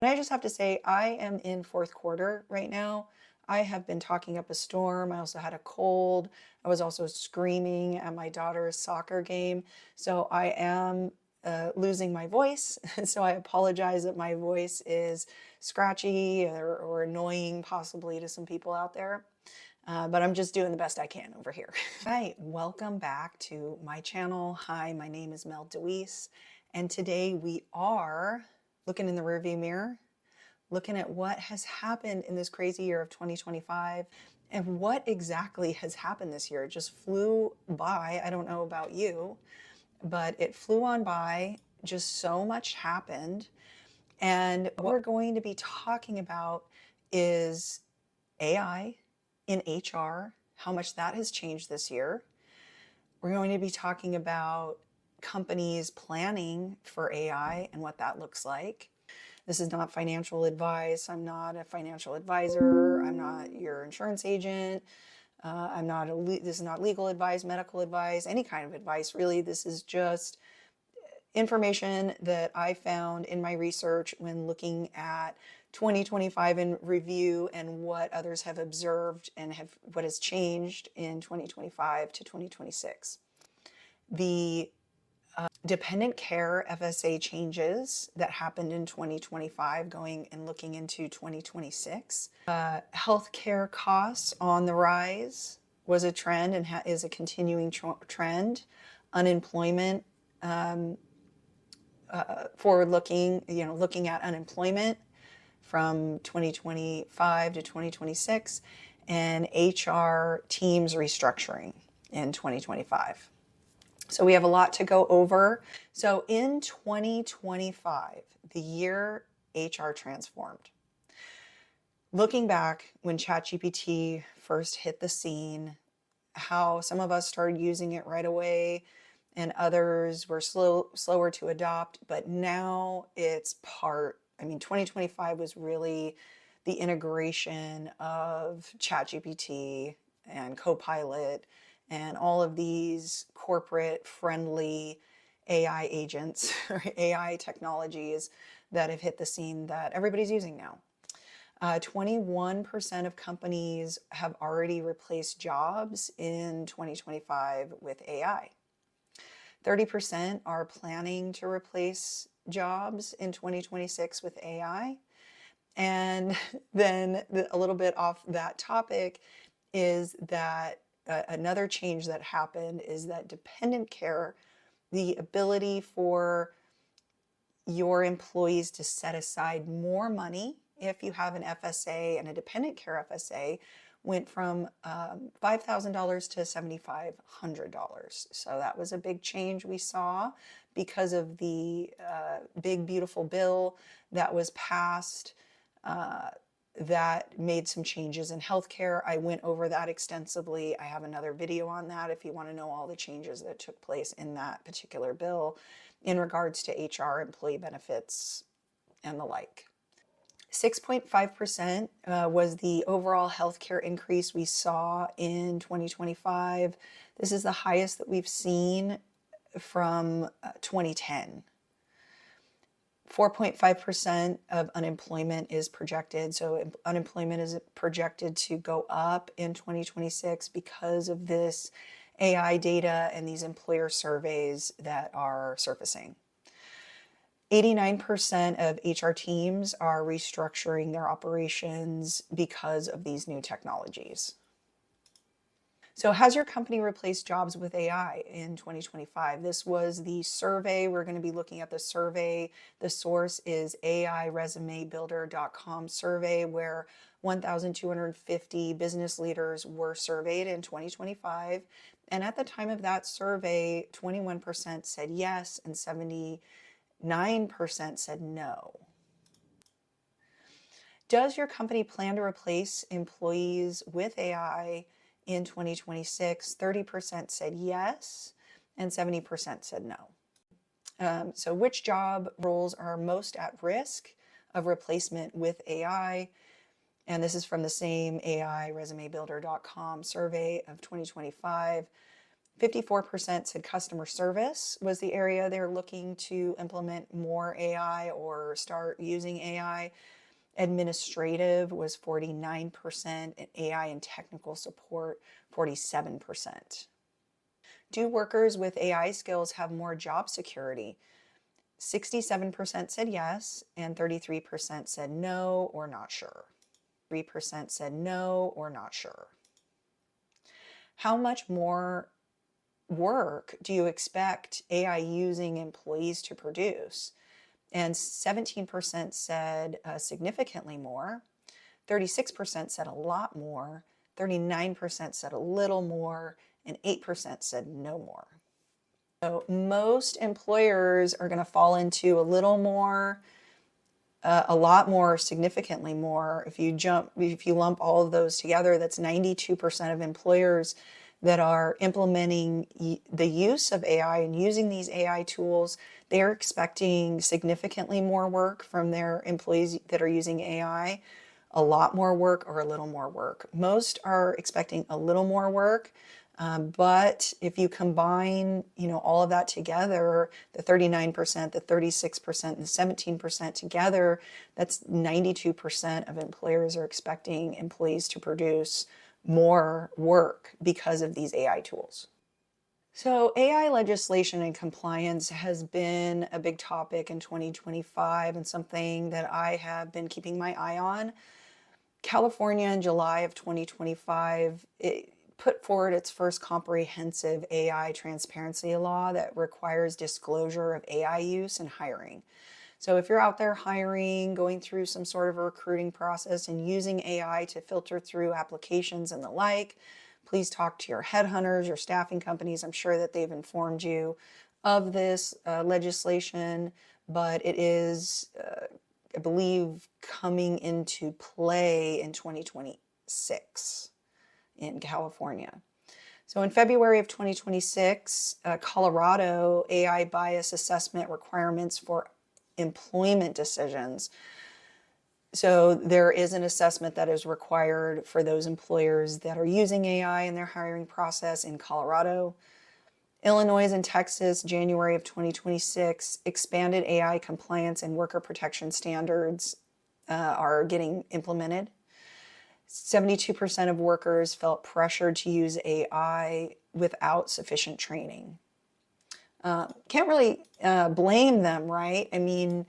And I just have to say, I am in fourth quarter right now. I have been talking up a storm. I also had a cold. I was also screaming at my daughter's soccer game. So I am losing my voice. So I apologize that my voice is scratchy or annoying possibly to some people out there. But I'm just doing the best I can over here. Hi, welcome back to my channel. Hi, my name is Mel DeWeese, and today we are looking in the rearview mirror, looking at what has happened in this crazy year of 2025 and what exactly has happened this year. It just flew by. I don't know about you, but it flew on by. Just so much happened. And what we're going to be talking about is AI in HR, how much that has changed this year. We're going to be talking about companies planning for AI and what that looks like. This is not financial advice. I'm not a financial advisor. I'm not your insurance agent. This is not legal advice, medical advice, any kind of advice, really. This is just information that I found in my research when looking at 2025 in review and what others have observed and what has changed in 2025 to 2026. The dependent care FSA changes that happened in 2025 going and looking into 2026. Healthcare costs on the rise was a trend and is a continuing trend. Unemployment, forward looking, looking at unemployment from 2025 to 2026, and HR teams restructuring in 2025. So we have a lot to go over. So in 2025, the year HR transformed. Looking back when ChatGPT first hit the scene, how some of us started using it right away and others were slower to adopt, but now it's 2025 was really the integration of ChatGPT and Copilot and all of these corporate friendly AI agents or AI technologies that have hit the scene that everybody's using now. 21% of companies have already replaced jobs in 2025 with AI. 30% are planning to replace jobs in 2026 with AI. And then a little bit off that topic is that another change that happened is that dependent care, the ability for your employees to set aside more money if you have an FSA and a dependent care FSA, went from $5,000 to $7,500. So that was a big change we saw because of the big, beautiful bill that was passed that made some changes in healthcare. I went over that extensively. I have another video on that if you want to know all the changes that took place in that particular bill in regards to HR, employee benefits, and the like. 6.5% was the overall healthcare increase we saw in 2025. This is the highest that we've seen from 2010. 4.5% of unemployment is projected. So unemployment is projected to go up in 2026 because of this AI data and these employer surveys that are surfacing. 89% of HR teams are restructuring their operations because of these new technologies. So has your company replaced jobs with AI in 2025? This was the survey. We're going to be looking at the survey. The source is airesumebuilder.com survey, where 1,250 business leaders were surveyed in 2025. And at the time of that survey, 21% said yes and 79% said no. Does your company plan to replace employees with AI in 2026? 30% said yes, and 70% said no. So which job roles are most at risk of replacement with AI? And this is from the same airesumebuilder.com survey of 2025. 54% said customer service was the area they're looking to implement more AI or start using AI. Administrative was 49%, and AI and technical support, 47%. Do workers with AI skills have more job security? 67% said yes, and 33% said no or not sure. 3% said no or not sure. How much more work do you expect AI using employees to produce? And 17% said significantly more, 36% said a lot more, 39% said a little more, and 8% said no more. So most employers are going to fall into a little more, a lot more, significantly more. If you lump all of those together, that's 92% of employers that are implementing the use of AI and using these AI tools. They're expecting significantly more work from their employees that are using AI, a lot more work or a little more work. Most are expecting a little more work. But if you combine, all of that together, the 39%, the 36%, and the 17% together, that's 92% of employers are expecting employees to produce more work because of these AI tools. So AI legislation and compliance has been a big topic in 2025 and something that I have been keeping my eye on. California in July of 2025, it put forward its first comprehensive AI transparency law that requires disclosure of AI use and hiring. So if you're out there hiring, going through some sort of a recruiting process and using AI to filter through applications and the like, please talk to your headhunters, your staffing companies. I'm sure that they've informed you of this legislation, but it is, I believe, coming into play in 2026 in California. So in February of 2026, Colorado AI bias assessment requirements for employment decisions. So there is an assessment that is required for those employers that are using AI in their hiring process in Colorado. Illinois and Texas, January of 2026, expanded AI compliance and worker protection standards are getting implemented. 72% of workers felt pressured to use AI without sufficient training. Can't really blame them, right? I mean,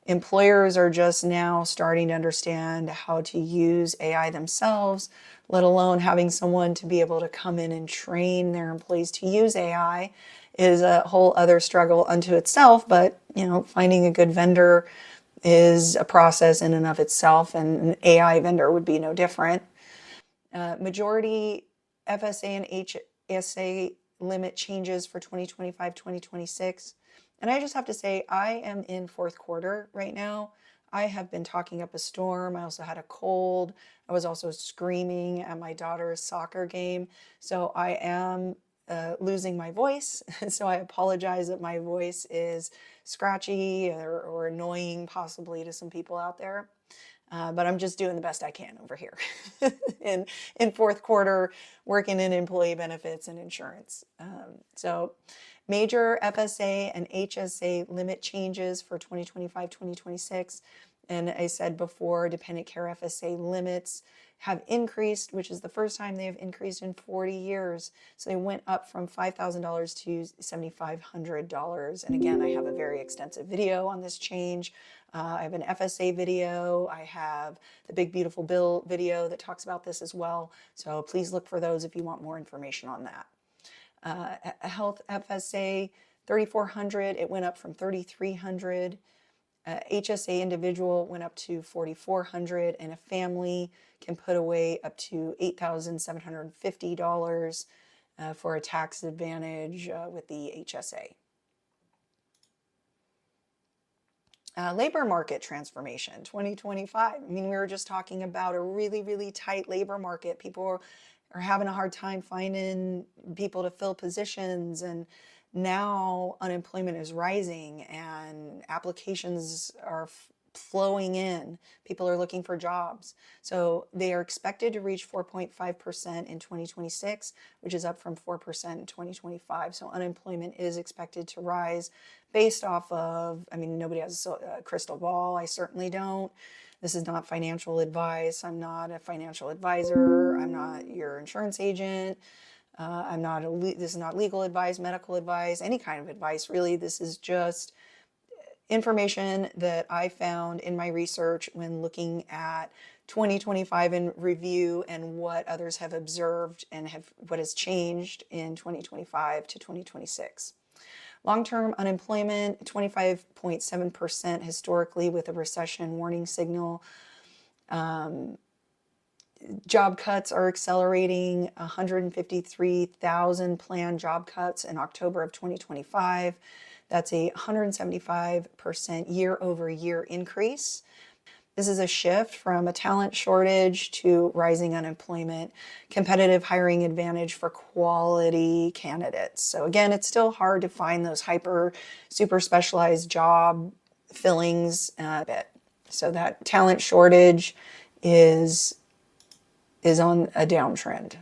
employers are just now starting to understand how to use AI themselves, let alone having someone to be able to come in and train their employees to use AI is a whole other struggle unto itself. But, finding a good vendor is a process in and of itself, and an AI vendor would be no different. Majority FSA and HSA limit changes for 2025-2026. And I just have to say, I am in fourth quarter right now. I have been talking up a storm. I also had a cold. I was also screaming at my daughter's soccer game. So I am losing my voice. So I apologize that my voice is scratchy or annoying possibly to some people out there. But I'm just doing the best I can over here in fourth quarter, working in employee benefits and insurance. So major FSA and HSA limit changes for 2025-2026. And I said before, dependent care FSA limits have increased, which is the first time they have increased in 40 years. So they went up from $5,000 to $7,500. And again, I have a very extensive video on this change. I have an FSA video. I have the Big Beautiful Bill video that talks about this as well. So please look for those if you want more information on that. Health FSA, $3,400. It went up from $3,300. HSA individual went up to $4,400, and a family can put away up to $8,750 for a tax advantage with the HSA. Labor market transformation, 2025. I mean, we were just talking about a really, really tight labor market. People are having a hard time finding people to fill positions, and now unemployment is rising and applications are flowing in. People are looking for jobs. So they are expected to reach 4.5% in 2026, which is up from 4% in 2025. So unemployment is expected to rise based off of, I mean, nobody has a crystal ball. I certainly don't. This is not financial advice. I'm not a financial advisor. I'm not your insurance agent. This is not legal advice, medical advice, any kind of advice, really. This is just information that I found in my research when looking at 2025 in review and what others have observed and what has changed in 2025 to 2026. Long-term unemployment, 25.7% historically, with a recession warning signal. Job cuts are accelerating, 153,000 planned job cuts in October of 2025. That's a 175% year-over-year increase. This is a shift from a talent shortage to rising unemployment, competitive hiring advantage for quality candidates. So again, it's still hard to find those super specialized job fillings a bit. So that talent shortage is on a downtrend.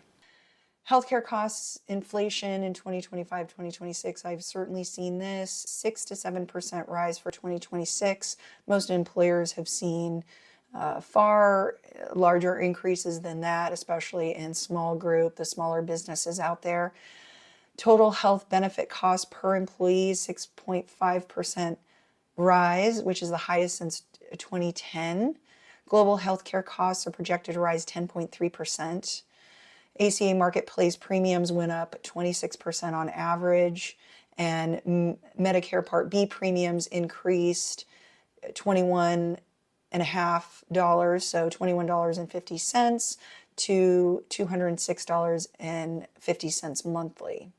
Healthcare costs, inflation in 2025, 2026, I've certainly seen this, 6 to 7% rise for 2026. Most employers have seen far larger increases than that, especially in small group, the smaller businesses out there. Total health benefit cost per employee, 6.5% rise, which is the highest since 2010. Global healthcare costs are projected to rise 10.3%. ACA marketplace premiums went up 26% on average, and Medicare Part B premiums increased $21.50, so $21.50 to $206.50 monthly.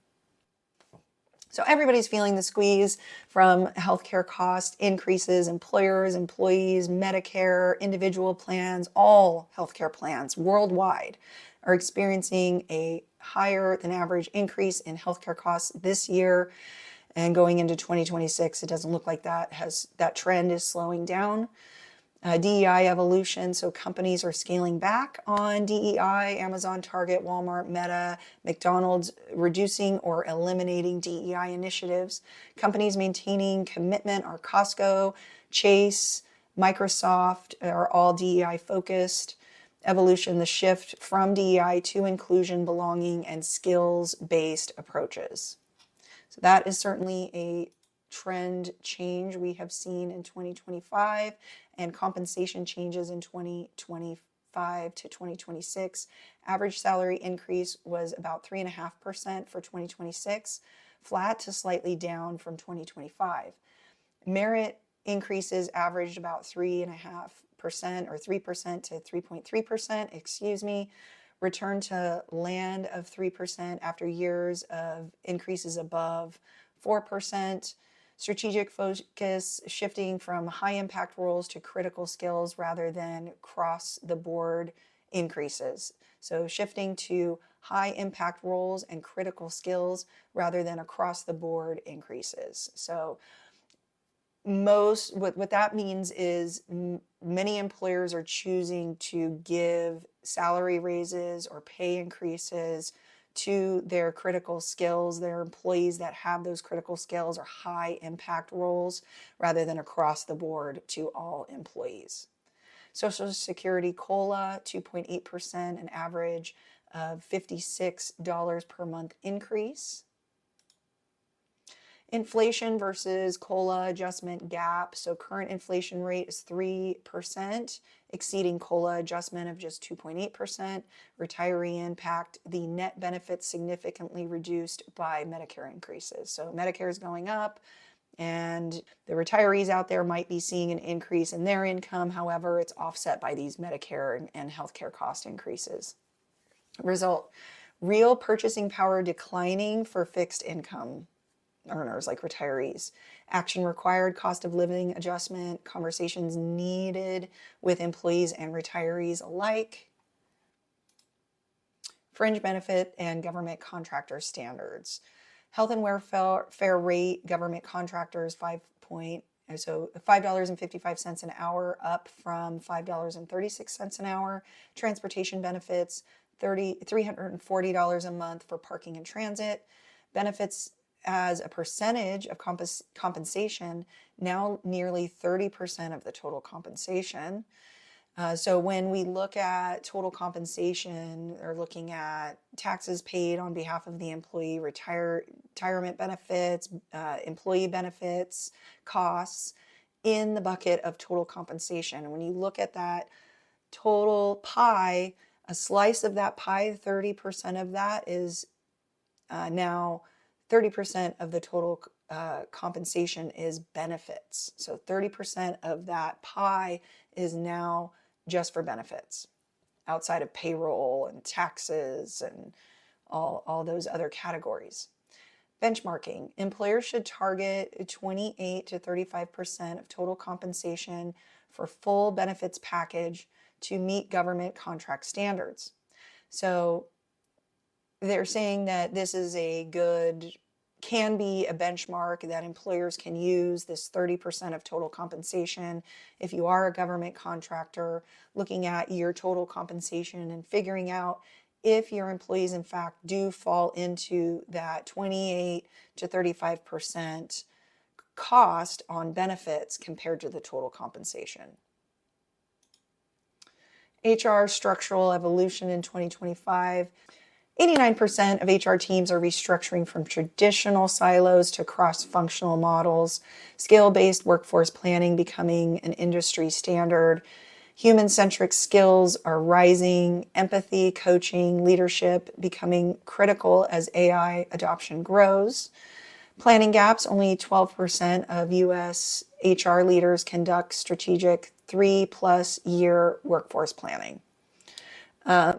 So everybody's feeling the squeeze from healthcare cost increases. Employers, employees, Medicare, individual plans, all healthcare plans worldwide are experiencing a higher than average increase in healthcare costs this year. And going into 2026, it doesn't look like that trend is slowing down. DEI evolution, so companies are scaling back on DEI, Amazon, Target, Walmart, Meta, McDonald's, reducing or eliminating DEI initiatives. Companies maintaining commitment are Costco, Chase, Microsoft are all DEI focused. Evolution, the shift from DEI to inclusion, belonging, and skills-based approaches. So that is certainly a trend change we have seen in 2025, and compensation changes in 2025 to 2026. Average salary increase was about 3.5% for 2026, flat to slightly down from 2025. Merit increases averaged about 3.5% or 3% to 3.3%, return to land of 3% after years of increases above 4%. Strategic focus shifting from high impact roles to critical skills rather than across the board increases. So shifting to high impact roles and critical skills rather than across the board increases. So what that means is many employers are choosing to give salary raises or pay increases to their critical skills, their employees that have those critical skills or high impact roles, rather than across the board to all employees. Social Security COLA, 2.8%, an average of $56 per month increase. Inflation versus COLA adjustment gap. So current inflation rate is 3%, exceeding COLA adjustment of just 2.8%. Retiree impact, the net benefits significantly reduced by Medicare increases. So Medicare is going up, and the retirees out there might be seeing an increase in their income. However, it's offset by these Medicare and healthcare cost increases. Result, real purchasing power declining for fixed income earners like retirees. Action required, cost of living adjustment, conversations needed with employees and retirees alike. Fringe benefit and government contractor standards. Health and welfare rate, government contractors 5.8%, So $5.55 an hour, up from $5.36 an hour. Transportation benefits, $340 a month for parking and transit. Benefits as a percentage of compensation, now nearly 30% of the total compensation. So when we look at total compensation, or looking at taxes paid on behalf of the employee, retirement benefits, employee benefits, costs in the bucket of total compensation. And when you look at that total pie, a slice of that pie, 30% of that is now 30% of the total compensation is benefits. So 30% of that pie is now just for benefits, outside of payroll and taxes and all those other categories. Benchmarking. Employers should target 28 to 35% of total compensation for full benefits package to meet government contract standards. So they're saying that this is can be a benchmark that employers can use, this 30% of total compensation. If you are a government contractor, looking at your total compensation and figuring out if your employees in fact do fall into that 28 to 35% cost on benefits compared to the total compensation. HR structural evolution in 2025. 89% of HR teams are restructuring from traditional silos to cross-functional models, scale-based workforce planning becoming an industry standard, human-centric skills are rising, empathy, coaching, leadership becoming critical as AI adoption grows. Planning gaps, only 12% of US HR leaders conduct strategic 3+ year workforce planning. Yeah.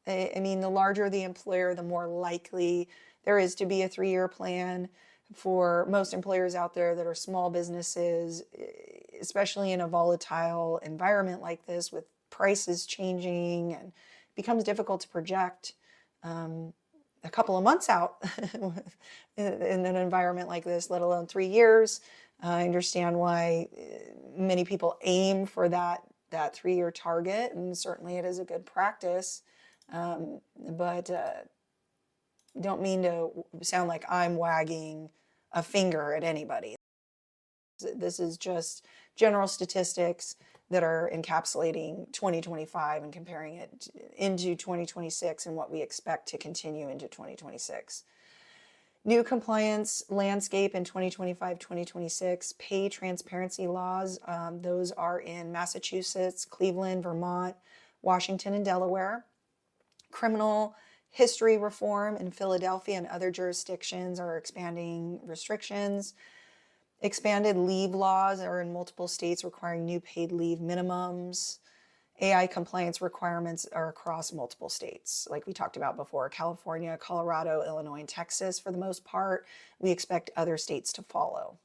I mean, the larger the employer, the more likely there is to be a 3-year plan. For most employers out there that are small businesses, especially in a volatile environment like this with prices changing, and it becomes difficult to project a couple of months out in an environment like this, let alone 3 years. I understand why many people aim for that 3-year target, and certainly it is a good practice. But don't mean to sound like I'm wagging a finger at anybody. This is just general statistics that are encapsulating 2025 and comparing it into 2026 and what we expect to continue into 2026. New compliance landscape in 2025-2026, pay transparency laws. Those are in Massachusetts, Cleveland, Vermont, Washington, and Delaware. Criminal history reform in Philadelphia and other jurisdictions are expanding restrictions. Expanded leave laws are in multiple states requiring new paid leave minimums. AI compliance requirements are across multiple states. Like we talked about before, California, Colorado, Illinois, and Texas for the most part. We expect other states to follow.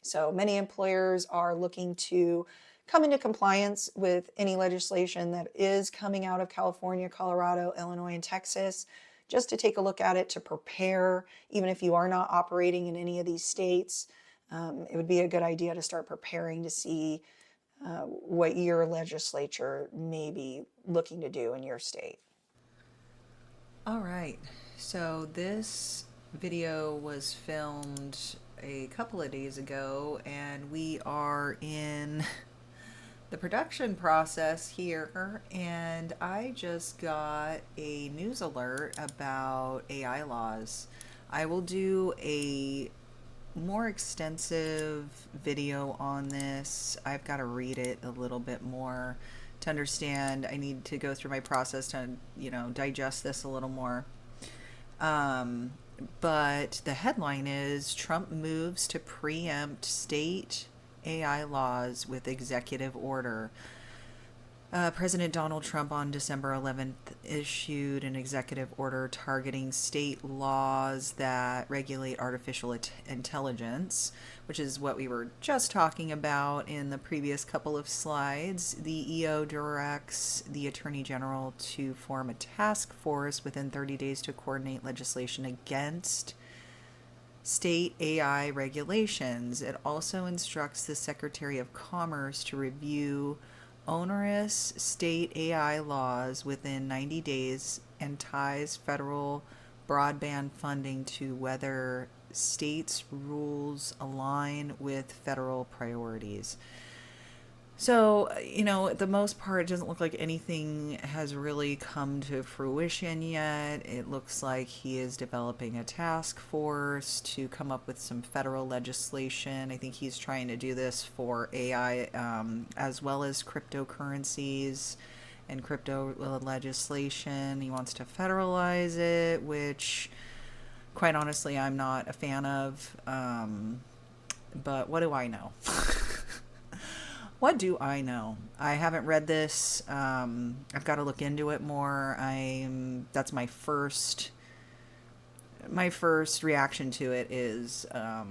So many employers are looking to come into compliance with any legislation that is coming out of California, Colorado, Illinois, and Texas, just to take a look at it, to prepare. Even if you are not operating in any of these states, it would be a good idea to start preparing to see what your legislature may be looking to do in your state. All right, so this video was filmed a couple of days ago, and we are in the production process here, and I just got a news alert about AI laws. I will do a more extensive video on this. I've got to read it a little bit more to understand. I need to go through my process to, digest this a little more. But the headline is Trump moves to preempt state AI laws with executive order. President Donald Trump on December 11th issued an executive order targeting state laws that regulate artificial intelligence, which is what we were just talking about in the previous couple of slides. The EO directs the Attorney General to form a task force within 30 days to coordinate legislation against state AI regulations. It also instructs the Secretary of Commerce to review onerous state AI laws within 90 days and ties federal broadband funding to whether states' rules align with federal priorities. So, the most part, it doesn't look like anything has really come to fruition yet. It looks like he is developing a task force to come up with some federal legislation. I think he's trying to do this for AI, as well as cryptocurrencies and crypto legislation. He wants to federalize it, which, quite honestly, I'm not a fan of. But what do I know? What do I know? I haven't read this. I've got to look into it more. That's my first reaction to it is a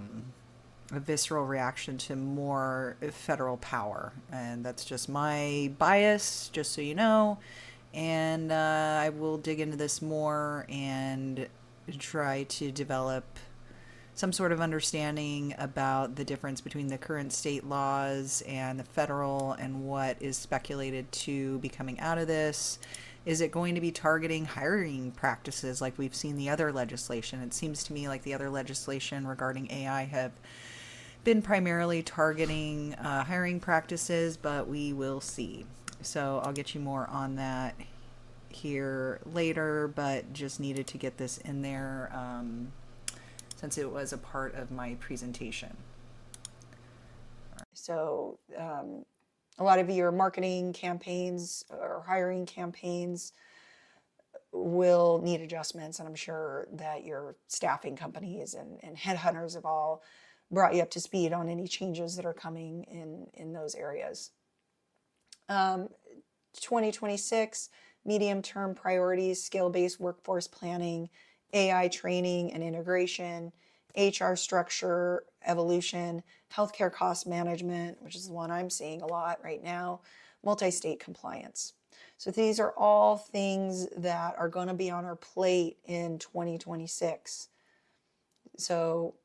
visceral reaction to more federal power, and that's just my bias, just so you know. And I will dig into this more and try to develop some sort of understanding about the difference between the current state laws and the federal, and what is speculated to be coming out of this. Is it going to be targeting hiring practices like we've seen the other legislation? It seems to me like the other legislation regarding AI have been primarily targeting hiring practices, but we will see. So I'll get you more on that here later, but just needed to get this in there since it was a part of my presentation. So a lot of your marketing campaigns or hiring campaigns will need adjustments, and I'm sure that your staffing companies and headhunters have all brought you up to speed on any changes that are coming in those areas. 2026 medium-term priorities: skill-based workforce planning, AI training and integration, HR structure evolution, healthcare cost management, which is the one I'm seeing a lot right now, multi-state compliance. So these are all things that are going to be on our plate in 2026. So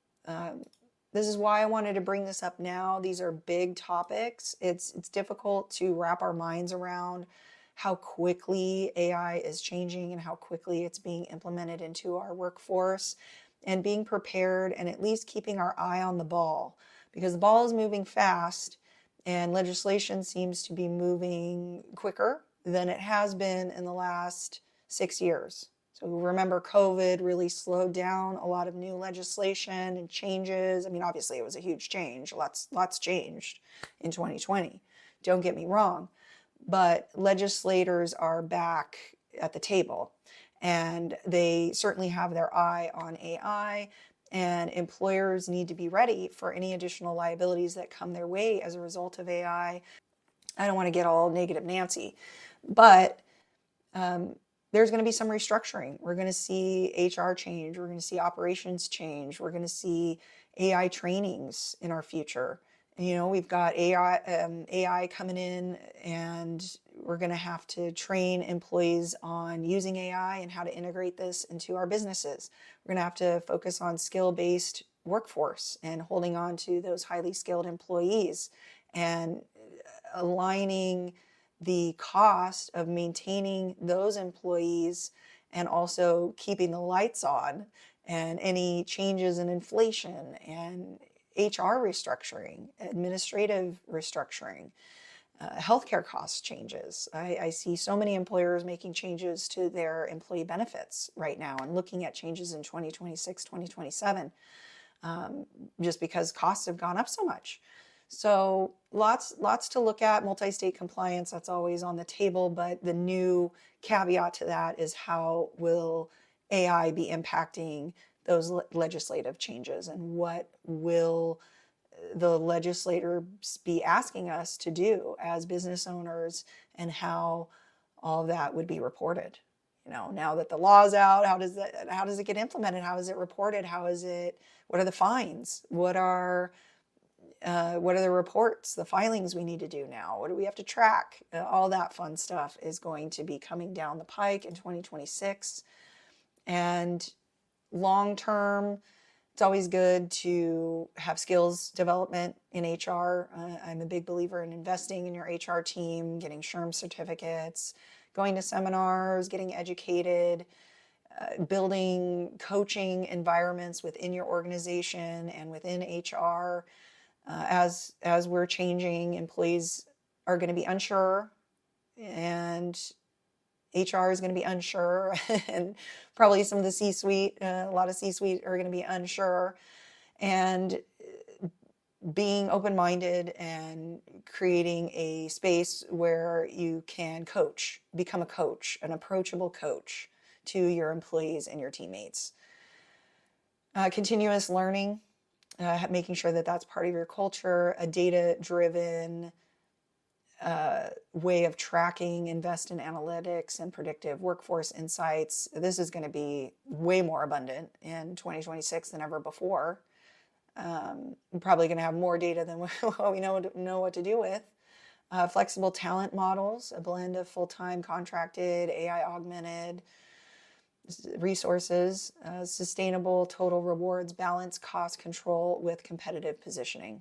this is why I wanted to bring this up now. These are big topics. It's difficult to wrap our minds around how quickly AI is changing and how quickly it's being implemented into our workforce, and being prepared and at least keeping our eye on the ball, because the ball is moving fast and legislation seems to be moving quicker than it has been in the last 6 years. So remember, COVID really slowed down a lot of new legislation and changes. I mean, obviously it was a huge change. Lots changed in 2020. Don't get me wrong, but legislators are back at the table, and they certainly have their eye on AI, and employers need to be ready for any additional liabilities that come their way as a result of AI. I don't want to get all negative Nancy, but there's going to be some restructuring. We're going to see HR change. We're going to see operations change. We're going to see AI trainings in our future. We've got AI coming in, and we're going to have to train employees on using AI and how to integrate this into our businesses. We're going to have to focus on skill-based workforce and holding on to those highly skilled employees, and aligning the cost of maintaining those employees and also keeping the lights on, and any changes in inflation and HR restructuring, administrative restructuring, healthcare cost changes. I see so many employers making changes to their employee benefits right now and looking at changes in 2026, 2027, just because costs have gone up so much. So lots to look at. Multi-state compliance, that's always on the table, but the new caveat to that is, how will AI be impacting those legislative changes, and what will the legislators be asking us to do as business owners, and how all of that would be reported. Now that the law's out, how does it get implemented? How is it reported? What are the fines? What are the reports, the filings we need to do now? What do we have to track? All that fun stuff is going to be coming down the pike in 2026. And long term, It's always good to have skills development in HR. I'm a big believer in investing in your HR team, getting SHRM certificates, going to seminars, getting educated, building coaching environments within your organization and within HR. As we're changing, employees are going to be unsure, and HR is going to be unsure, and probably some of the C-suite, a lot of C-suite are going to be unsure. And being open-minded and creating a space where you can coach, become a coach, an approachable coach to your employees and your teammates. Continuous learning, making sure that that's part of your culture, a data-driven way of tracking, invest in analytics and predictive workforce insights. This is going to be way more abundant in 2026 than ever before. We're probably going to have more data than what we know what to do with. Flexible talent models, a blend of full-time contracted, AI augmented resources, sustainable total rewards, balance cost control with competitive positioning.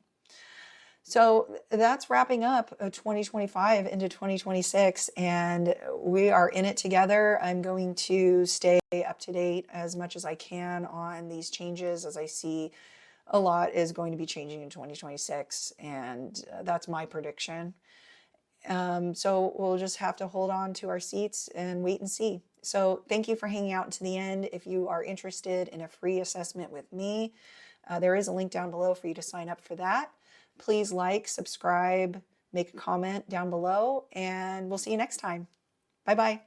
So that's wrapping up 2025 into 2026, and we are in it together. I'm going to stay up to date as much as I can on these changes, as I see a lot is going to be changing in 2026, and that's my prediction. So we'll just have to hold on to our seats and wait and see. So thank you for hanging out to the end. If you are interested in a free assessment with me, there is a link down below for you to sign up for that. Please like, subscribe, make a comment down below, and we'll see you next time. Bye-bye.